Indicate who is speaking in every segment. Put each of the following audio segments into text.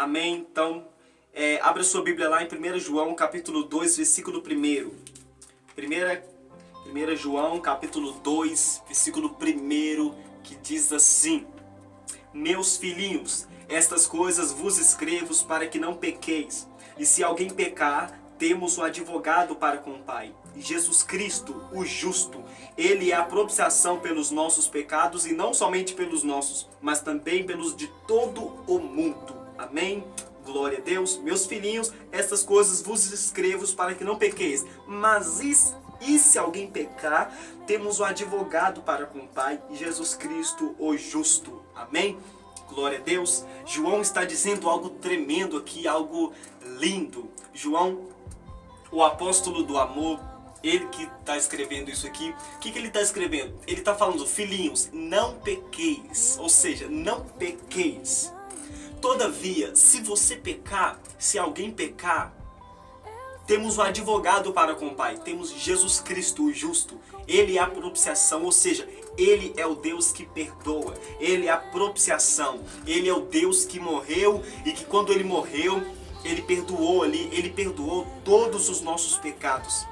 Speaker 1: Amém? Então, abra sua Bíblia lá em 1 João, capítulo 2, versículo 1. 1 João, capítulo 2, versículo 1, que diz assim: Meus filhinhos, estas coisas vos escrevo para que não pequeis. E se alguém pecar, temos um advogado para com o Pai, Jesus Cristo, o justo. Ele é a propiciação pelos nossos pecados, e não somente pelos nossos, mas também pelos de todo o mundo. Amém? Glória a Deus. Meus filhinhos, estas coisas vos escrevo para que não pequeis. Mas e se alguém pecar, temos um advogado para com o Pai, Jesus Cristo, o justo. Amém? Glória a Deus. João está dizendo algo tremendo aqui, algo lindo. João, o apóstolo do amor, ele que está escrevendo isso aqui, o que ele está escrevendo? Ele está falando: filhinhos, não pequeis, ou seja, não pequeis. Todavia, se você pecar, se alguém pecar, temos um advogado para com o Pai, temos Jesus Cristo, o justo. Ele é a propiciação, ou seja, Ele é o Deus que perdoa, Ele é a propiciação, Ele é o Deus que morreu e que quando Ele morreu, Ele perdoou ali, Ele perdoou todos os nossos pecados.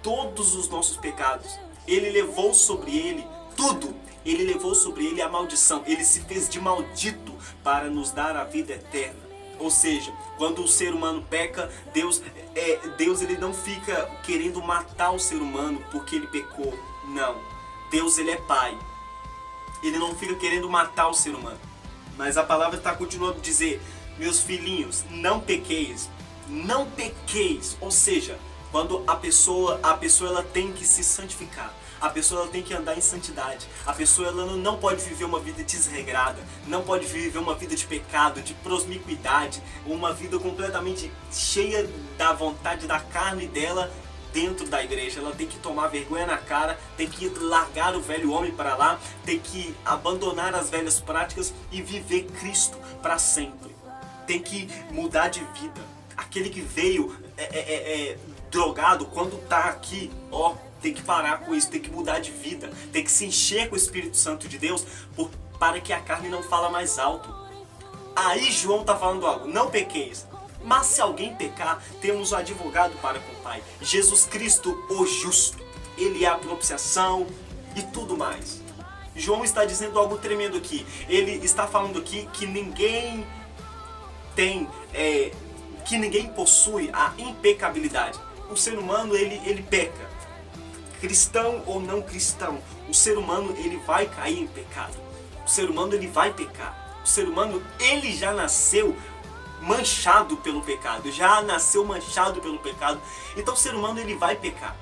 Speaker 1: Todos os nossos pecados. Ele levou sobre Ele tudo. Ele levou sobre Ele a maldição. Ele se fez de maldito para nos dar a vida eterna. Ou seja, quando o ser humano peca, Deus ele não fica querendo matar o ser humano porque ele pecou. Não. Deus, ele é Pai. Ele não fica querendo matar o ser humano. Mas a palavra está continuando a dizer: meus filhinhos, não pequeis. Não pequeis. Ou seja, quando a pessoa ela tem que se santificar. A pessoa ela tem que andar em santidade. A pessoa ela não pode viver uma vida desregrada. Não pode viver uma vida de pecado, de promiscuidade. Uma vida completamente cheia da vontade da carne dela dentro da igreja. Ela tem que tomar vergonha na cara, tem que largar o velho homem para lá, tem que abandonar as velhas práticas e viver Cristo para sempre. Tem que mudar de vida. Aquele que veio drogado, quando está aqui, tem que parar com isso, tem que mudar de vida, tem que se encher com o Espírito Santo de Deus para que a carne não fala mais alto. Aí João está falando algo: não pequeis. Mas se alguém pecar, temos um advogado para com o Pai, Jesus Cristo, o justo. Ele é a propiciação e tudo mais. João está dizendo algo tremendo aqui. Ele está falando aqui que ninguém possui a impecabilidade. O ser humano, ele peca. Cristão ou não cristão, o ser humano, ele vai cair em pecado. O ser humano, ele vai pecar. O ser humano, ele já nasceu manchado pelo pecado. Já nasceu manchado pelo pecado. Então o ser humano, ele vai pecar.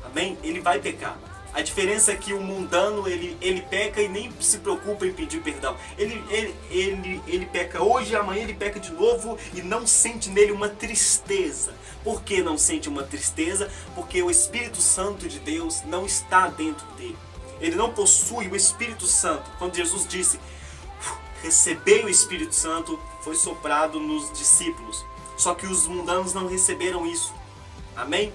Speaker 1: Amém? Ele vai pecar. A diferença é que o mundano, ele peca e nem se preocupa em pedir perdão. Ele peca hoje, amanhã ele peca de novo e não sente nele uma tristeza. Por que não sente uma tristeza? Porque o Espírito Santo de Deus não está dentro dele. Ele não possui o Espírito Santo. Quando Jesus disse: recebei o Espírito Santo, foi soprado nos discípulos. Só que os mundanos não receberam isso. Amém?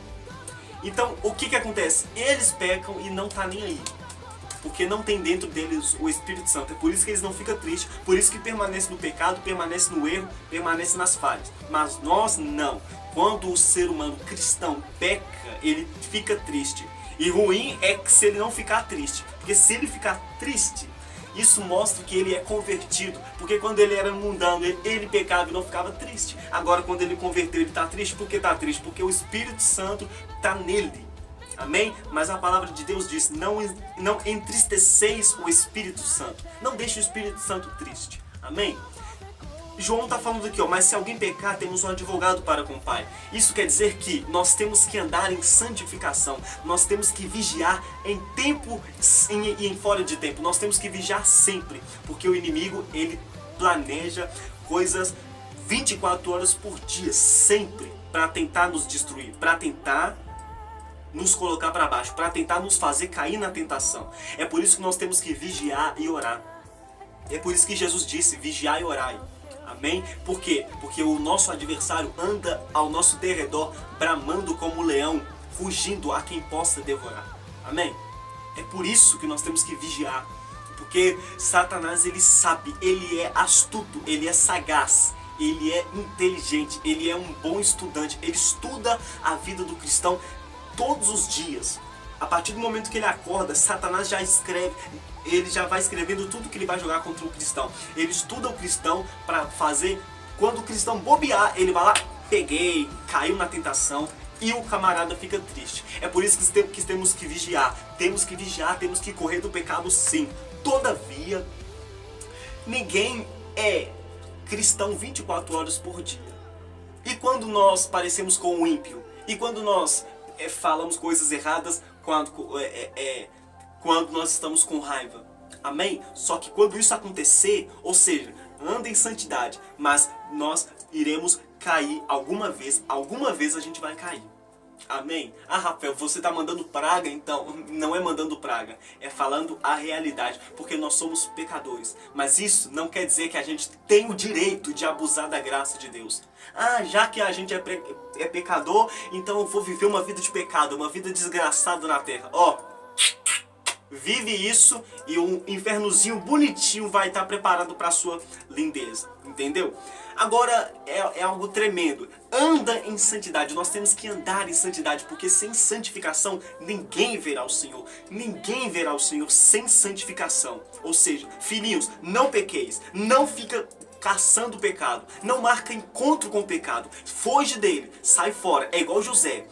Speaker 1: Então, o que acontece? Eles pecam e não tá nem aí. Porque não tem dentro deles o Espírito Santo. É por isso que eles não ficam tristes. Por isso que permanece no pecado, permanece no erro, permanece nas falhas. Mas nós não. Quando o ser humano cristão peca, ele fica triste. E ruim é que se ele não ficar triste. Porque se ele ficar triste, isso mostra que ele é convertido. Porque quando ele era mundano, ele pecava e não ficava triste. Agora quando ele converteu, ele está triste. Por que está triste? Porque o Espírito Santo está nele. Amém? Mas a palavra de Deus diz: não entristeceis o Espírito Santo. Não deixe o Espírito Santo triste. Amém? João está falando aqui, mas se alguém pecar, temos um advogado para com o Pai. Isso quer dizer que nós temos que andar em santificação. Nós temos que vigiar em tempo e em fora de tempo. Nós temos que vigiar sempre. Porque o inimigo, ele planeja coisas 24 horas por dia, sempre, para tentar nos destruir, para tentar nos colocar para baixo, para tentar nos fazer cair na tentação. É por isso que nós temos que vigiar e orar. É por isso que Jesus disse: vigiai e orai. Amém? Por quê? Porque o nosso adversário anda ao nosso derredor, bramando como um leão, fugindo a quem possa devorar. Amém? É por isso que nós temos que vigiar. Porque Satanás, ele sabe, ele é astuto, ele é sagaz. ele é inteligente, ele é um bom estudante, ele estuda a vida do cristão todos os dias. A partir do momento que ele acorda, Satanás já escreve, ele já vai escrevendo tudo que ele vai jogar contra o cristão. Ele estuda o cristão para fazer, quando o cristão bobear, ele vai lá, peguei, caiu na tentação, e o camarada fica triste. É por isso que temos que vigiar, temos que correr do pecado sim. Todavia, ninguém é cristão 24 horas por dia. E quando nós parecemos com o ímpio, e quando nós falamos coisas erradas, quando nós estamos com raiva, amém? Só que quando isso acontecer, ou seja, anda em santidade, mas nós iremos cair alguma vez a gente vai cair. Amém? Ah, Rafael, você está mandando praga? Então, não é mandando praga, é falando a realidade, porque nós somos pecadores. Mas isso não quer dizer que a gente tem o direito de abusar da graça de Deus. Ah, já que a gente é pecador, então eu vou viver uma vida de pecado, uma vida desgraçada na terra. Ó, vive isso e um infernozinho bonitinho vai estar preparado para a sua lindeza, entendeu? Agora é algo tremendo. Anda em santidade, nós temos que andar em santidade, porque sem santificação ninguém verá o Senhor. Ninguém verá o Senhor sem santificação. Ou seja, filhinhos, não pequeis, não fica caçando o pecado, não marca encontro com o pecado, foge dele, sai fora, é igual José.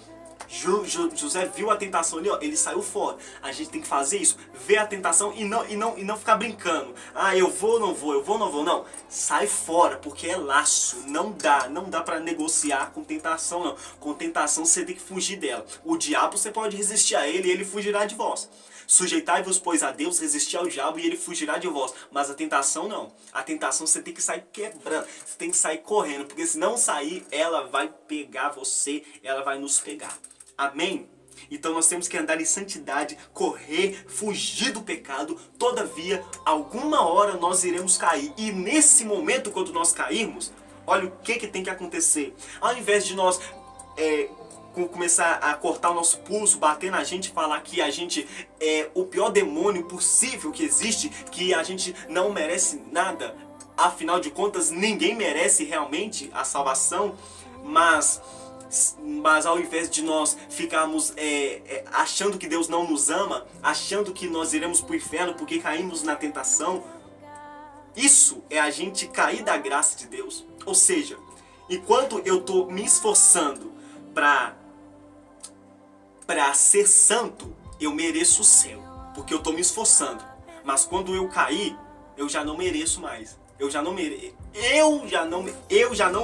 Speaker 1: José viu a tentação ali, ó, ele saiu fora. A gente tem que fazer isso, ver a tentação e não ficar brincando. Ah, eu vou, não vou, eu vou, não vou, não. Sai fora, porque é laço, não dá pra negociar com tentação, não. Com tentação você tem que fugir dela. O diabo você pode resistir a ele e ele fugirá de vós. Sujeitai-vos, pois, a Deus, resistir ao diabo e ele fugirá de vós. Mas a tentação não. A tentação você tem que sair quebrando, você tem que sair correndo, porque se não sair, ela vai pegar você, ela vai nos pegar. Amém? Então nós temos que andar em santidade, correr, fugir do pecado. Todavia, alguma hora nós iremos cair. E nesse momento, quando nós cairmos, olha o que tem que acontecer. Ao invés de nós começar a cortar o nosso pulso, bater na gente, falar que a gente é o pior demônio possível que existe, que a gente não merece nada, afinal de contas ninguém merece realmente a salvação, mas ao invés de nós ficarmos achando que Deus não nos ama, achando que nós iremos para o inferno porque caímos na tentação, isso é a gente cair da graça de Deus. Ou seja, enquanto eu estou me esforçando para ser santo, eu mereço o céu, porque eu estou me esforçando. Mas quando eu cair, eu já não mereço mais. Eu já não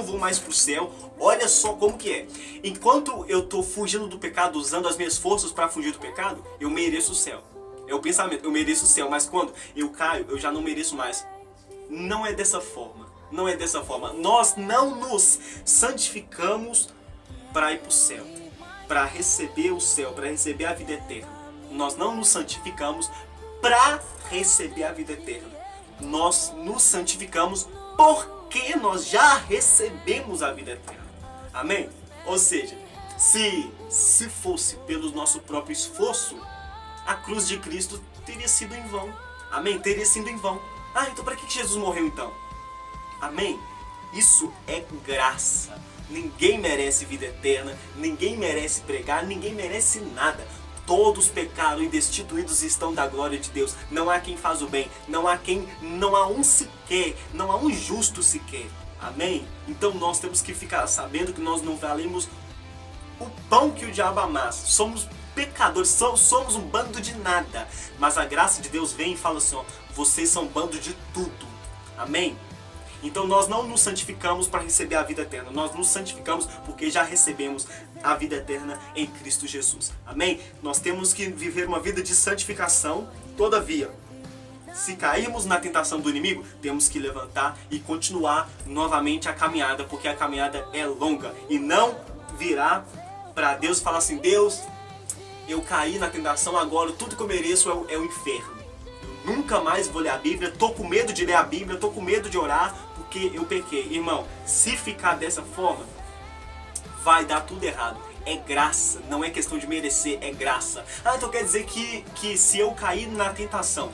Speaker 1: vou mais pro céu. Olha só como que é. Enquanto eu estou fugindo do pecado, usando as minhas forças para fugir do pecado, eu mereço o céu. É o pensamento, eu mereço o céu. Mas quando eu caio, eu já não mereço mais. Não é dessa forma. Não é dessa forma. Nós não nos santificamos para ir pro céu, para receber o céu, para receber a vida eterna. Nós não nos santificamos para receber a vida eterna. Nós nos santificamos porque nós já recebemos a vida eterna. Amém? Ou seja, se fosse pelo nosso próprio esforço, a cruz de Cristo teria sido em vão. Amém? Teria sido em vão. Ah, então para que Jesus morreu então? Amém? Isso é graça. Ninguém merece vida eterna, ninguém merece pregar, ninguém merece nada. Todos pecaram e destituídos estão da glória de Deus. Não há quem faz o bem, não há um sequer, não há um justo sequer. Amém? Então nós temos que ficar sabendo que nós não valemos o pão que o diabo amassa. Somos pecadores, somos um bando de nada. Mas a graça de Deus vem e fala assim, ó, vocês são um bando de tudo. Amém? Então nós não nos santificamos para receber a vida eterna. Nós nos santificamos porque já recebemos a vida eterna em Cristo Jesus. Amém? Nós temos que viver uma vida de santificação. Todavia, se cairmos na tentação do inimigo, temos que levantar e continuar novamente a caminhada, porque a caminhada é longa. E não virar para Deus e falar assim, Deus, eu caí na tentação, agora tudo que eu mereço é o inferno. Eu nunca mais vou ler a Bíblia, estou com medo de ler a Bíblia, estou com medo de orar, porque eu pequei. Irmão, se ficar dessa forma, vai dar tudo errado. É graça, não é questão de merecer, é graça. Ah, então quer dizer que se eu cair na tentação,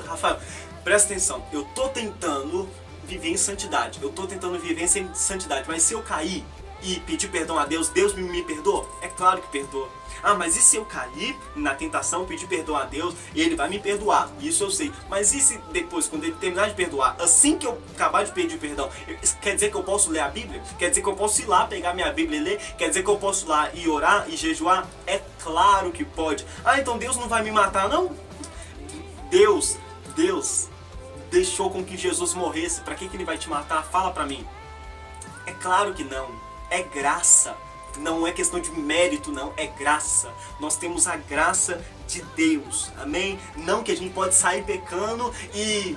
Speaker 1: Rafael, presta atenção, eu tô tentando viver em santidade. Eu tô tentando viver em santidade, mas se eu cair e pedir perdão a Deus, Deus me perdoa? É claro que perdoa. Ah, mas e se eu cair na tentação, pedir perdão a Deus, Ele vai me perdoar? Isso eu sei. Mas e se depois, quando Ele terminar de perdoar, assim que eu acabar de pedir perdão, quer dizer que eu posso ler a Bíblia? Quer dizer que eu posso ir lá pegar minha Bíblia e ler? Quer dizer que eu posso ir lá e orar e jejuar? É claro que pode. Ah, então Deus não vai me matar, não? Deus deixou com que Jesus morresse. Para que Ele vai te matar? Fala pra mim. É claro que não. É graça. Não é questão de mérito, não. É graça. Nós temos a graça de Deus. Amém? Não que a gente pode sair pecando e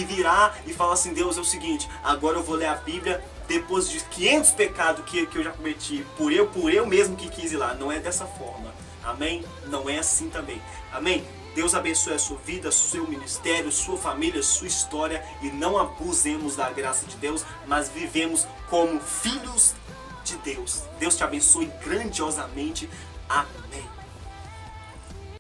Speaker 1: virar e falar assim, Deus, é o seguinte, agora eu vou ler a Bíblia depois de 500 pecados que eu já cometi, por eu mesmo que quis ir lá. Não é dessa forma. Amém? Não é assim também. Amém? Deus abençoe a sua vida, seu ministério, sua família, sua história, e não abusemos da graça de Deus, mas vivemos como filhos de Deus. Deus te abençoe grandiosamente. Amém.